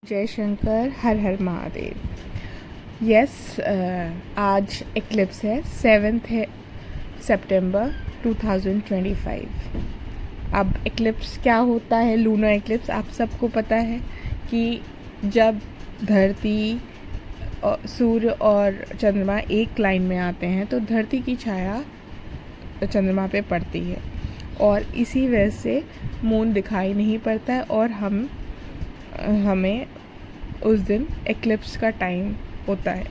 जय शंकर, हर हर महादेव। यस, आज एक्लिप्स है, 7 है सितंबर 2025। अब एक्लिप्स क्या होता है, लूनर एक्लिप्स आप सबको पता है कि जब धरती सूर्य और चंद्रमा एक लाइन में आते हैं तो धरती की छाया चंद्रमा पे पड़ती है और इसी वजह से मून दिखाई नहीं पड़ता है और हमें उस दिन एक्लिप्स का टाइम होता है।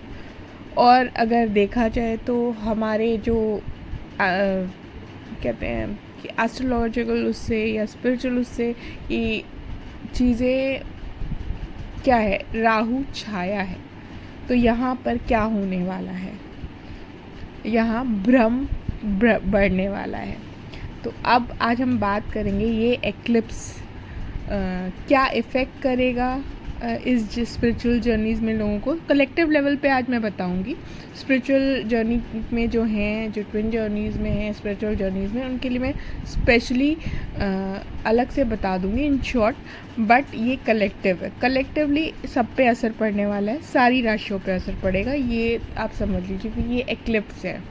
और अगर देखा जाए तो हमारे जो कहते हैं कि एस्ट्रोलॉजिकल उससे या स्पिरिचुअल उससे ये चीज़ें क्या है, राहु छाया है। तो यहाँ पर क्या होने वाला है, यहाँ ब्रह्म बढ़ने वाला है। तो अब आज हम बात करेंगे ये एक्लिप्स क्या इफ़ेक्ट करेगा इस स्पिरिचुअल जर्नीज़ में लोगों को। कलेक्टिव लेवल पे आज मैं बताऊंगी स्पिरिचुअल जर्नी में जो हैं, जो ट्विन जर्नीज़ में हैं, स्पिरिचुअल जर्नीज़ में, उनके लिए मैं स्पेशली अलग से बता दूंगी इन शॉर्ट। बट ये कलेक्टिव है, कलेक्टिवली सब पे असर पड़ने वाला है, सारी राशियों पे असर पड़ेगा, ये आप समझ लीजिए कि ये एक्लिप्स है।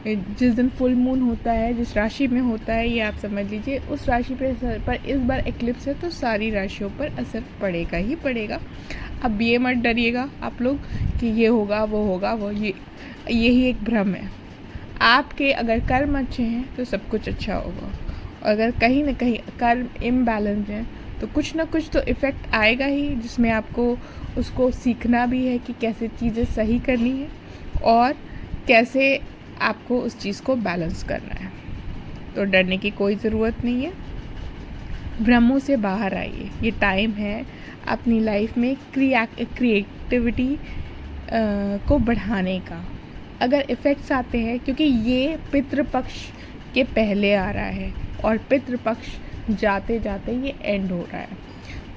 जिस दिन फुल मून होता है, जिस राशि में होता है, ये आप समझ लीजिए उस राशि पे असर, पर इस बार एक्लिप्स है तो सारी राशियों पर असर पड़ेगा ही पड़ेगा। अब ये मत डरिएगा आप लोग कि ये होगा वो होगा, वो यही एक भ्रम है। आपके अगर कर्म अच्छे हैं तो सब कुछ अच्छा होगा, अगर कहीं ना कहीं कर्म इम्बैलेंस है तो कुछ ना कुछ तो इफ़ेक्ट आएगा ही, जिसमें आपको उसको सीखना भी है कि कैसे चीज़ें सही करनी है और कैसे आपको उस चीज़ को बैलेंस करना है। तो डरने की कोई ज़रूरत नहीं है, भ्रमों से बाहर आइए। ये टाइम है अपनी लाइफ में क्रिएटिविटी को बढ़ाने का। अगर इफ़ेक्ट्स आते हैं, क्योंकि ये पितृपक्ष के पहले आ रहा है और पितृपक्ष जाते जाते ये एंड हो रहा है,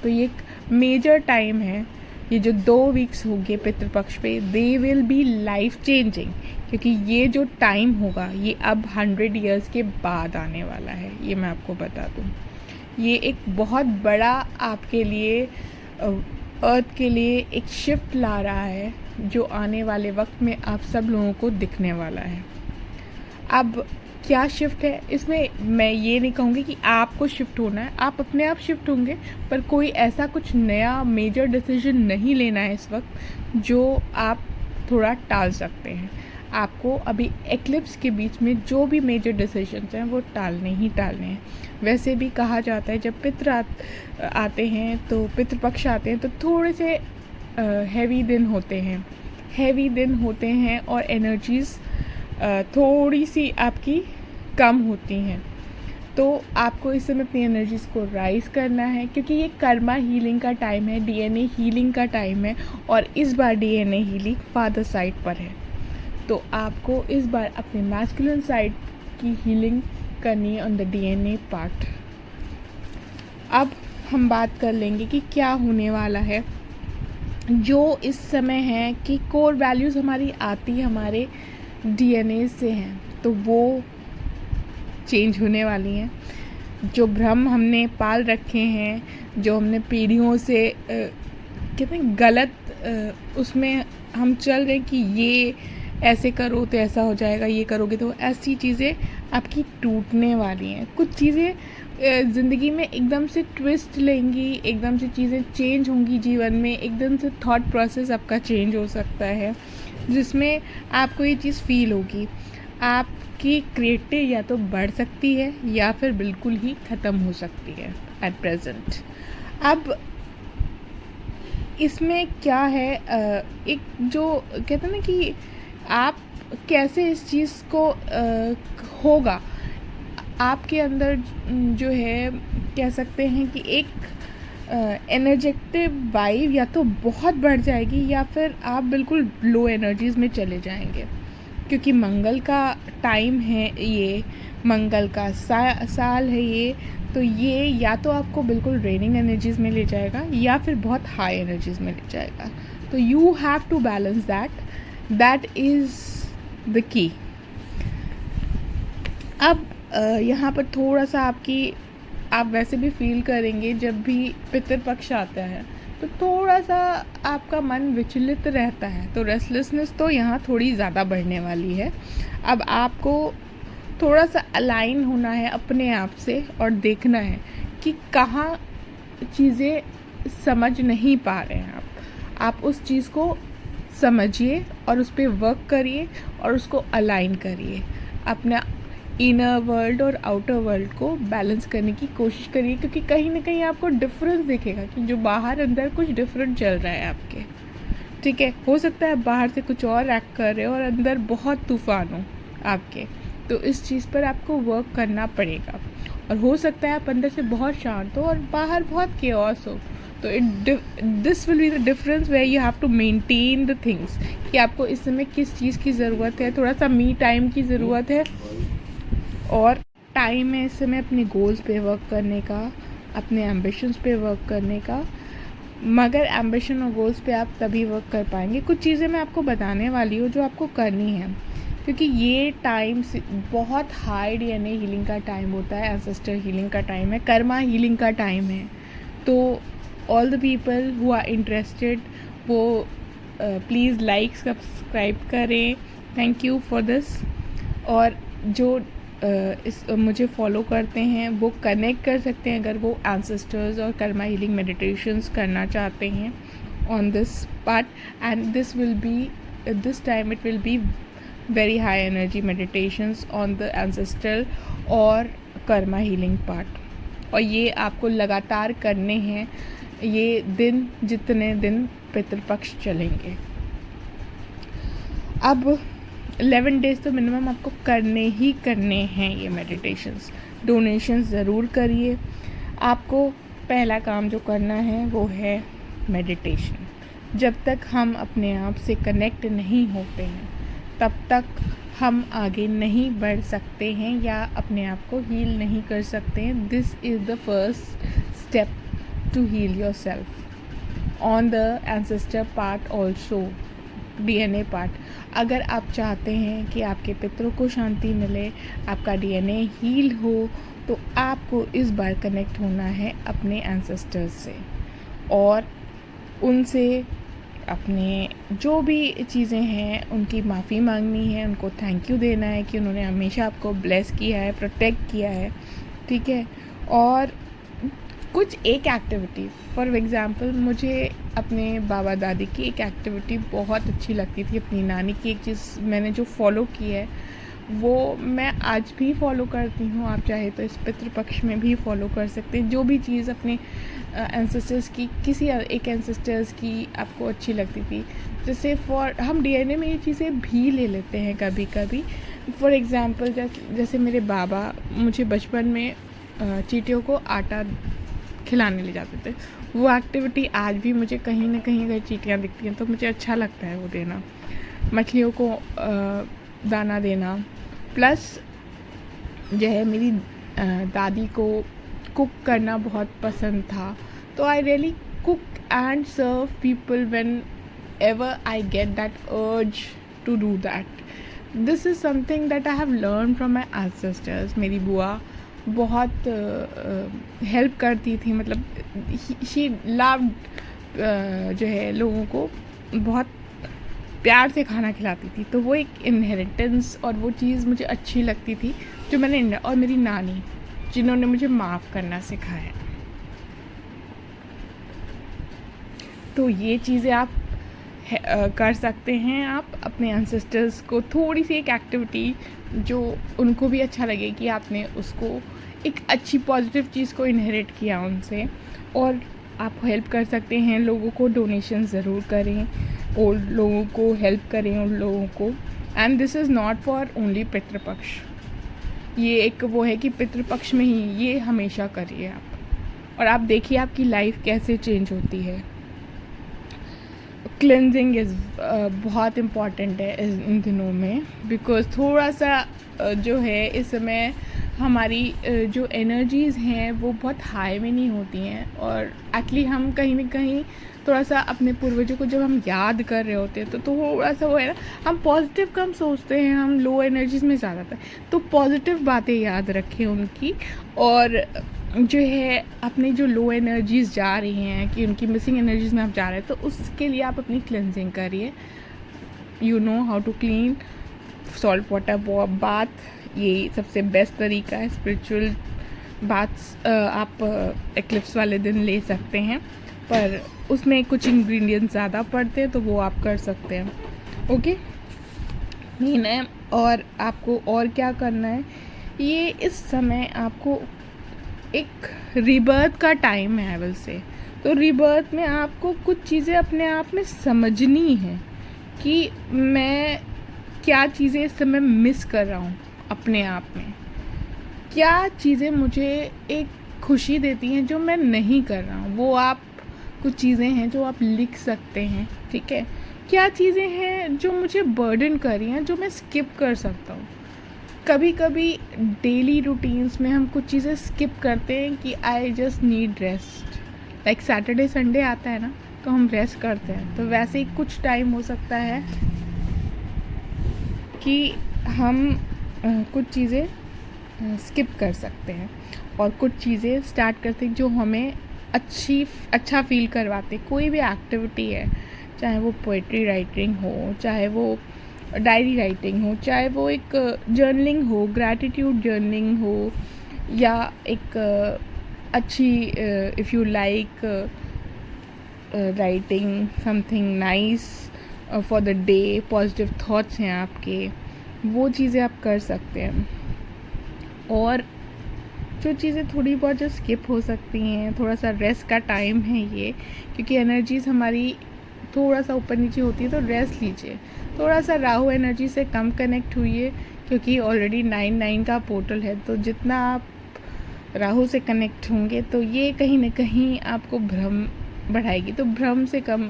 तो ये एक मेजर टाइम है। ये जो 2 वीक्स होंगे पितृपक्ष पे, they will be life changing, क्योंकि ये जो टाइम होगा ये अब 100 ईयर्स के बाद आने वाला है। ये मैं आपको बता दूँ, ये एक बहुत बड़ा आपके लिए, अर्थ के लिए एक शिफ्ट ला रहा है जो आने वाले वक्त में आप सब लोगों को दिखने वाला है। अब क्या शिफ्ट है इसमें, मैं ये नहीं कहूँगी कि आपको शिफ्ट होना है, आप अपने आप शिफ्ट होंगे, पर कोई ऐसा कुछ नया मेजर डिसीजन नहीं लेना है इस वक्त जो आप थोड़ा टाल सकते हैं। आपको अभी एक्लिप्स के बीच में जो भी मेजर डिसीजंस हैं वो टालने हैं। वैसे भी कहा जाता है जब पितृ आते हैं, तो पितृपक्ष आते हैं तो थोड़े से हैवी दिन होते हैं और एनर्जीज़ थोड़ी सी आपकी कम होती हैं। तो आपको इस समय अपनी एनर्जीज़ को राइज करना है, क्योंकि ये कर्मा हीलिंग का टाइम है, डीएनए हीलिंग का टाइम है, और इस बार डीएनए हीलिंग फादर साइड पर है। तो आपको इस बार अपने मैस्कुलिन साइड की हीलिंग करनी है ऑन द डीएनए पार्ट। अब हम बात कर लेंगे कि क्या होने वाला है। जो इस समय है कि कोर वैल्यूज़ हमारी आती हमारे डीएनए से हैं, तो वो चेंज होने वाली हैं। जो भ्रम हमने पाल रखे हैं, जो हमने पीढ़ियों से कहते हैं गलत उसमें हम चल रहे हैं कि ये ऐसे करो तो ऐसा हो जाएगा, ये करोगे तो ऐसी चीज़ें आपकी टूटने वाली हैं। कुछ चीज़ें ज़िंदगी में एकदम से ट्विस्ट लेंगी, एकदम से चीज़ें चेंज होंगी जीवन में, एकदम से थॉट प्रोसेस आपका चेंज हो सकता है, जिसमें आपको ये चीज़ फील होगी। आपकी क्रिएटिव या तो बढ़ सकती है या फिर बिल्कुल ही ख़त्म हो सकती है एट प्रेजेंट। अब इसमें क्या है, एक जो कहते हैं ना कि आप कैसे इस चीज़ को होगा आपके अंदर, जो है कह सकते हैं कि एक एनर्जेटिव वाइब या तो बहुत बढ़ जाएगी या फिर आप बिल्कुल लो एनर्जीज़ में चले जाएंगे, क्योंकि मंगल का टाइम है, ये मंगल का साल है ये। तो ये या तो आपको बिल्कुल ड्रेनिंग एनर्जीज़ में ले जाएगा या फिर बहुत हाई एनर्जीज़ में ले जाएगा। तो you have to balance that is the key. अब यहाँ पर थोड़ा सा आप वैसे भी फील करेंगे जब भी पितृपक्ष आता है तो थोड़ा सा आपका मन विचलित रहता है, तो रेस्टलेसनेस तो यहाँ थोड़ी ज़्यादा बढ़ने वाली है। अब आपको थोड़ा सा अलाइन होना है अपने आप से और देखना है कि कहाँ चीज़ें समझ नहीं पा रहे हैं आप उस चीज़ को समझिए और उस पर वर्क करिए और उसको अलाइन करिए। अपना इनर वर्ल्ड और आउटर वर्ल्ड को बैलेंस करने की कोशिश करिए, क्योंकि कहीं ना कहीं आपको डिफरेंस दिखेगा कि जो बाहर अंदर कुछ डिफरेंट चल रहा है आपके। ठीक है, हो सकता है बाहर से कुछ और एक्ट कर रहे हो और अंदर बहुत तूफान हो आपके, तो इस चीज़ पर आपको वर्क करना पड़ेगा। और हो सकता है आप अंदर से बहुत शांत हो और बाहर बहुत केओस हो, तो this will be the difference where you have to maintain the things कि आपको इस समय किस चीज़ की ज़रूरत है। थोड़ा सा मी टाइम की ज़रूरत है और टाइम है इस समय अपने गोल्स पे वर्क करने का, अपने एम्बिशंस पे वर्क करने का। मगर एम्बिशन और गोल्स पे आप तभी वर्क कर पाएंगे। कुछ चीज़ें मैं आपको बताने वाली हूँ जो आपको करनी है, क्योंकि ये टाइम बहुत हाई डीएनए हीलिंग का टाइम होता है, एंसेस्टर हीलिंग का टाइम है, कर्मा हीलिंग का टाइम है। तो all the people who are interested वो प्लीज़ लाइक सब्सक्राइब करें। Thank you for this. और जो इस मुझे फॉलो करते हैं वो कनेक्ट कर सकते हैं अगर वो एंसेस्टर्स और कर्मा हीलिंग मेडिटेशंस करना चाहते हैं on this part. And this time it will be very high energy meditations on the ancestral और कर्मा हीलिंग पार्ट। और ये आपको लगातार करने हैं ये दिन, जितने दिन पितृपक्ष चलेंगे। अब 11 डेज़ तो मिनिमम आपको करने ही करने हैं ये मेडिटेशंस। डोनेशंस ज़रूर करिए। आपको पहला काम जो करना है वो है मेडिटेशन। जब तक हम अपने आप से कनेक्ट नहीं होते हैं तब तक हम आगे नहीं बढ़ सकते हैं या अपने आप को हील नहीं कर सकते हैं। This is the first step to heal yourself on the ancestor part also, DNA part. अगर आप चाहते हैं कि आपके पितरों को शांति मिले, आपका डीएनए हील हो, तो आपको इस बार कनेक्ट होना है अपने एंसेस्टर्स से और उनसे अपने जो भी चीज़ें हैं उनकी माफ़ी मांगनी है, उनको थैंक यू देना है कि उन्होंने हमेशा आपको ब्लेस किया है, प्रोटेक्ट किया है। ठीक है, और कुछ एक एक्टिविटी, फॉर एग्ज़ाम्पल मुझे अपने बाबा दादी की एक एक्टिविटी बहुत अच्छी लगती थी। अपनी नानी की एक चीज़ मैंने जो फॉलो की है वो मैं आज भी फॉलो करती हूँ। आप चाहे तो इस पितृपक्ष में भी फॉलो कर सकते हैं। जो भी चीज़ अपने एंसेस्टर्स की, किसी एक एंसेस्टर्स की आपको अच्छी लगती थी, जैसे हम डीएनए में ये चीज़ें भी ले लेते हैं कभी कभी। फॉर एग्ज़ाम्पल जैसे मेरे बाबा मुझे बचपन में चींटियों को आटा खिलाने ले जाते थे। वो एक्टिविटी आज भी मुझे कहीं ना कहीं अगर चींटियाँ दिखती हैं तो मुझे अच्छा लगता है वो देना, मछलियों को दाना देना। प्लस जो है मेरी दादी को कुक करना बहुत पसंद था, तो I really cook and serve people whenever I get that urge to do that. This is something that I have learn from my ancestors. मेरी बुआ बहुत हेल्प करती थी, मतलब शी लव्ड जो है लोगों को बहुत प्यार से खाना खिलाती थी। तो वो एक इनहेरिटेंस और वो चीज़ मुझे अच्छी लगती थी जो मैंने, और मेरी नानी जिन्होंने मुझे माफ़ करना सिखाया। तो ये चीज़ें आप कर सकते हैं। आप अपने एंसेस्टर्स को थोड़ी सी एक एक्टिविटी जो उनको भी अच्छा लगे कि आपने उसको एक अच्छी पॉजिटिव चीज़ को इनहेरिट किया उनसे, और आप हेल्प कर सकते हैं। लोगों को डोनेशन ज़रूर करें, ओल्ड लोगों को हेल्प करें, उन लोगों को। And this is not for only Pitru Paksha, ये एक वो है कि पितृपक्ष में ही ये हमेशा करिए आप, और आप देखिए आपकी लाइफ कैसे चेंज होती है। क्लेंजिंग इज़ बहुत इम्पॉर्टेंट है इन दिनों में, बिकॉज थोड़ा सा जो है इस समय हमारी जो एनर्जीज़ हैं वो बहुत हाई में नहीं होती हैं, और एक्चुअली हम कहीं ना कहीं थोड़ा सा अपने पूर्वजों को जब हम याद कर रहे होते हैं तो थोड़ा सा वो है ना, हम पॉजिटिव कम सोचते हैं, हम लो एनर्जीज़ में ज़्यादा था। तो पॉजिटिव बातें याद रखें उनकी, और जो है अपनी जो लो एनर्जीज़ जा रही हैं कि उनकी मिसिंग एनर्जीज़ में आप जा रहे हैं, तो उसके लिए आप अपनी क्लेंजिंग करिए. You know how to clean. Salt water bath, ये सबसे बेस्ट तरीका है. स्पिरिचुअल बाथ्स आप एक्लिप्स वाले दिन ले सकते हैं, पर उसमें कुछ इंग्रेडिएंट्स ज़्यादा पड़ते हैं, तो वो आप कर सकते हैं. ओके, नहीं है. और आपको और क्या करना है, ये इस समय आपको एक रीबर्थ का टाइम है, आई विल से. तो रीबर्थ में आपको कुछ चीज़ें अपने आप में समझनी है कि मैं क्या चीज़ें इस समय मिस कर रहा हूँ अपने आप में, क्या चीज़ें मुझे एक खुशी देती हैं जो मैं नहीं कर रहा हूँ. वो आप कुछ चीज़ें हैं जो आप लिख सकते हैं, ठीक है. क्या चीज़ें हैं जो मुझे बर्डन कर रही हैं, जो मैं स्किप कर सकता हूँ. कभी कभी डेली रूटीन्स में हम कुछ चीज़ें स्किप करते हैं कि I just need rest. Like Saturday Sunday आता है ना, तो हम रेस्ट करते हैं. तो वैसे ही कुछ टाइम हो सकता है कि हम कुछ चीज़ें स्किप कर सकते हैं और कुछ चीज़ें स्टार्ट करते हैं जो हमें अच्छा फील करवाते. कोई भी एक्टिविटी है, चाहे वो पोइट्री राइटिंग हो, चाहे वो डायरी राइटिंग हो, चाहे वो एक जर्नलिंग हो, ग्रैटिट्यूड जर्नलिंग हो, या एक अच्छी if you like writing something nice for the day, positive thoughts हैं आपके, वो चीज़ें आप कर सकते हैं. और जो चीज़ें थोड़ी बहुत जो स्किप हो सकती हैं, थोड़ा सा रेस्ट का टाइम है ये, क्योंकि एनर्जीज़ हमारी थोड़ा सा ऊपर नीचे होती है, तो रेस्ट लीजिए. थोड़ा सा राहु एनर्जी से कम कनेक्ट हुई, क्योंकि ऑलरेडी 9/9 का पोर्टल है. तो जितना आप राहु से कनेक्ट होंगे, तो ये कहीं ना कहीं आपको भ्रम बढ़ाएगी. तो भ्रम से कम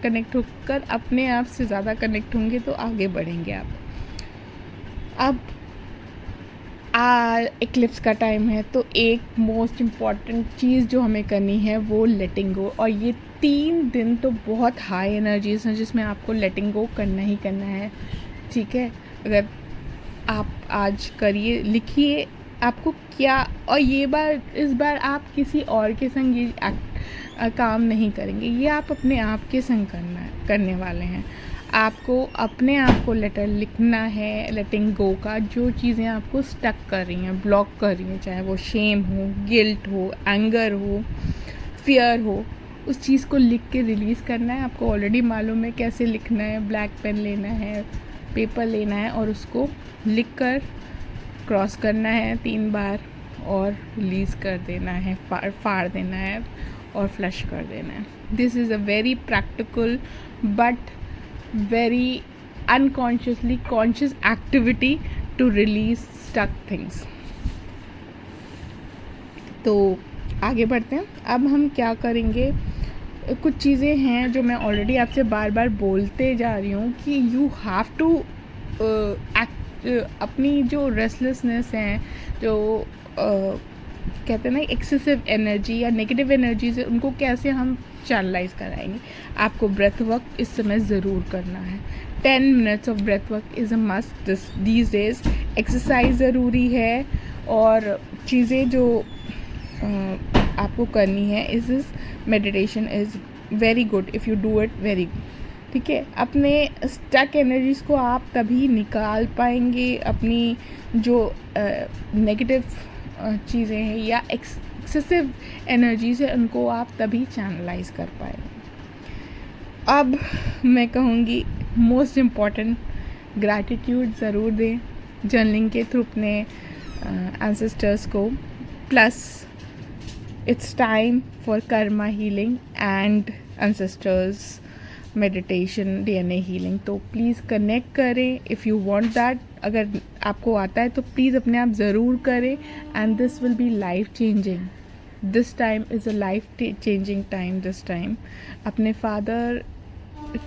कनेक्ट होकर अपने आप से ज़्यादा कनेक्ट होंगे, तो आगे बढ़ेंगे आप. अब एक्लिप्स का टाइम है, तो एक मोस्ट इम्पॉर्टेंट चीज़ जो हमें करनी है वो लेटिंग गो. और ये 3 दिन तो बहुत हाई एनर्जीज हैं जिसमें आपको लेटिंग गो करना ही करना है, ठीक है. अगर आप आज करिए, लिखिए आपको क्या. और इस बार आप किसी और के संग ये काम नहीं करेंगे, ये आप अपने आप के संग करने वाले हैं. आपको अपने आप को लेटर लिखना है लेटिंग गो का. जो चीज़ें आपको स्टक कर रही हैं, ब्लॉक कर रही हैं, चाहे वो शेम हो, गिल्ट हो, एंगर हो, फियर हो, उस चीज़ को लिख के रिलीज़ करना है. आपको ऑलरेडी मालूम है कैसे लिखना है. ब्लैक पेन लेना है, पेपर लेना है, और उसको लिख कर क्रॉस करना है 3 बार और रिलीज़ कर देना है, फाड़ देना है और फ्लश कर देना है. This is a very practical but very unconsciously conscious activity to release stuck things. तो आगे बढ़ते हैं. अब हम क्या करेंगे, कुछ चीज़ें हैं जो मैं ऑलरेडी आपसे बार बार बोलते जा रही हूँ कि यू हैव टू अपनी जो रेस्टलेसनेस है, जो कहते हैं ना एक्सेसिव एनर्जी या नेगेटिव एनर्जीज है, उनको कैसे हम चैनलाइज कराएंगे. आपको ब्रेथ वर्क इस समय ज़रूर करना है. 10 minutes of breath work is a must these days. Exercise ज़रूरी है. और चीज़ें जो आपको करनी है is meditation is very good if you do it very good, ठीक है. अपने स्टक एनर्जीज़ को आप तभी निकाल पाएंगे, अपनी जो नेगेटिव चीज़ें हैं या एक्सेसिव एनर्जीज है, उनको आप तभी चैनलाइज कर पाएंगे. अब मैं कहूँगी मोस्ट इम्पॉर्टेंट, ग्रैटिट्यूड ज़रूर दें जर्नलिंग के थ्रू अपने एंसेस्टर्स को. Plus it's time for Karma healing and ancestors meditation, DNA healing. तो प्लीज़ कनेक्ट करें इफ़ यू वांट दैट. अगर आपको आता है तो प्लीज़ अपने आप ज़रूर करें. And this will B life changing. This time is a life changing time. This time अपने फादर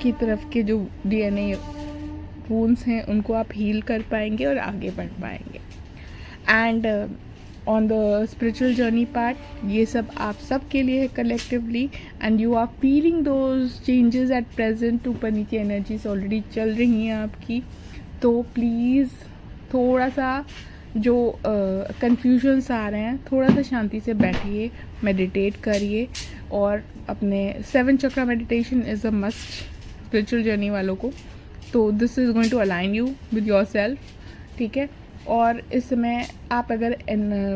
की तरफ के जो DNA वूंड्स हैं उनको आप हील कर पाएंगे और आगे बढ़ पाएंगे. And on the spiritual journey part, ये सब आप सब के लिए है collectively. And you are feeling those changes at present. ऊपर नीचे एनर्जीज ऑलरेडी चल रही हैं आपकी. तो प्लीज़ थोड़ा सा जो कन्फ्यूजन्स आ रहे हैं, थोड़ा सा शांति से बैठिए, मेडिटेट करिए और अपने 7 chakra meditation is a must spiritual journey वालों को। तो this is going to align you with your self, ठीक है। और इस समय आप अगर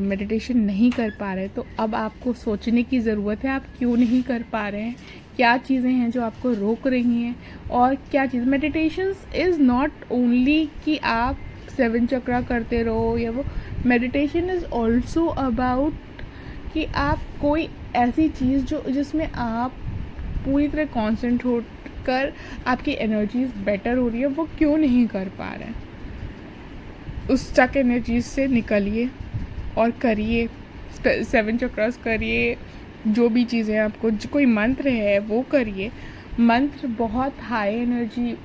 मेडिटेशन नहीं कर पा रहे तो अब आपको सोचने की ज़रूरत है आप क्यों नहीं कर पा रहे हैं, क्या चीज़ें हैं जो आपको रोक रही हैं और क्या चीज़। मेडिटेशन इज़ नॉट ओनली कि आप 7 चक्रा करते रहो या वो, मेडिटेशन इज़ ऑल्सो अबाउट कि आप कोई ऐसी चीज़ जो जिसमें आप पूरी तरह कॉन्सेंट्रेट कर आपकी एनर्जीज बेटर हो रही है, वो क्यों नहीं कर पा रहे हैं। उस स्टक एनर्जीज से निकलिए और करिए 7 चक्रास करिए, जो भी चीज़ें आपको, जो कोई मंत्र है वो करिए। मंत्र बहुत हाई एनर्जी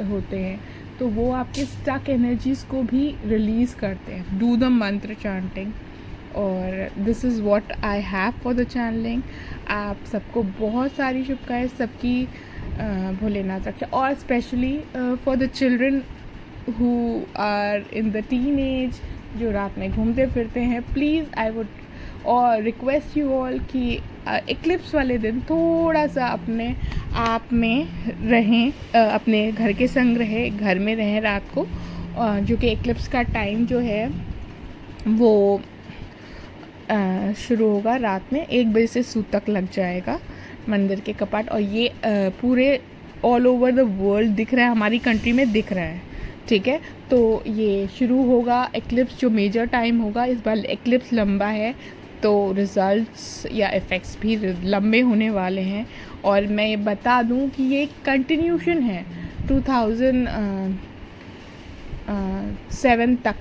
होते हैं तो वो आपके स्टक एनर्जीज को भी रिलीज़ करते हैं। डू द मंत्र चैंटिंग, और this is what I have for the channeling. आप सबको बहुत सारी शुभकामनाएं, सबकी भोलेनाथ रक्षा, और specially for the children who are in the teen age, जो रात में घूमते फिरते हैं। प्लीज़ आई वुड और रिक्वेस्ट यू ऑल कि इक्लिप्स वाले दिन थोड़ा सा अपने आप में रहें, अपने घर के संग रहें, घर में रहें रात को, जो कि इक्लिप्स का टाइम जो है वो शुरू होगा रात में 1 बजे से सूत तक लग जाएगा मंदिर के कपाट। और ये पूरे ऑल ओवर द वर्ल्ड दिख रहा है, हमारी कंट्री में दिख रहा है, ठीक है। तो ये शुरू होगा इक्लिप्स, जो मेजर टाइम होगा। इस बार इक्लिप्स लंबा है तो रिज़ल्ट्स या इफ़ेक्ट्स भी लंबे होने वाले हैं। और मैं ये बता दूं कि ये कंटिन्यूशन है 2007 तक,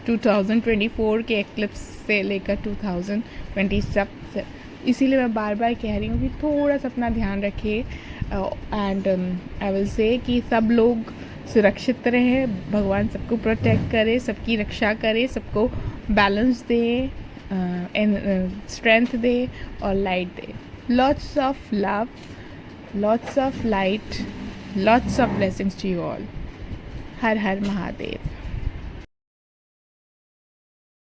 2024 के एक्लिप्स से लेकर 2027। इसीलिए मैं बार बार कह रही हूँ कि थोड़ा सा अपना ध्यान रखिए। एंड आई विल से कि सब लोग सुरक्षित रहें, भगवान सबको प्रोटेक्ट करे, सबकी रक्षा करे, सबको बैलेंस दे, स्ट्रेंथ दे और लाइट दे। Lots of love, lots of light, lots of blessings to you all. हर हर महादेव।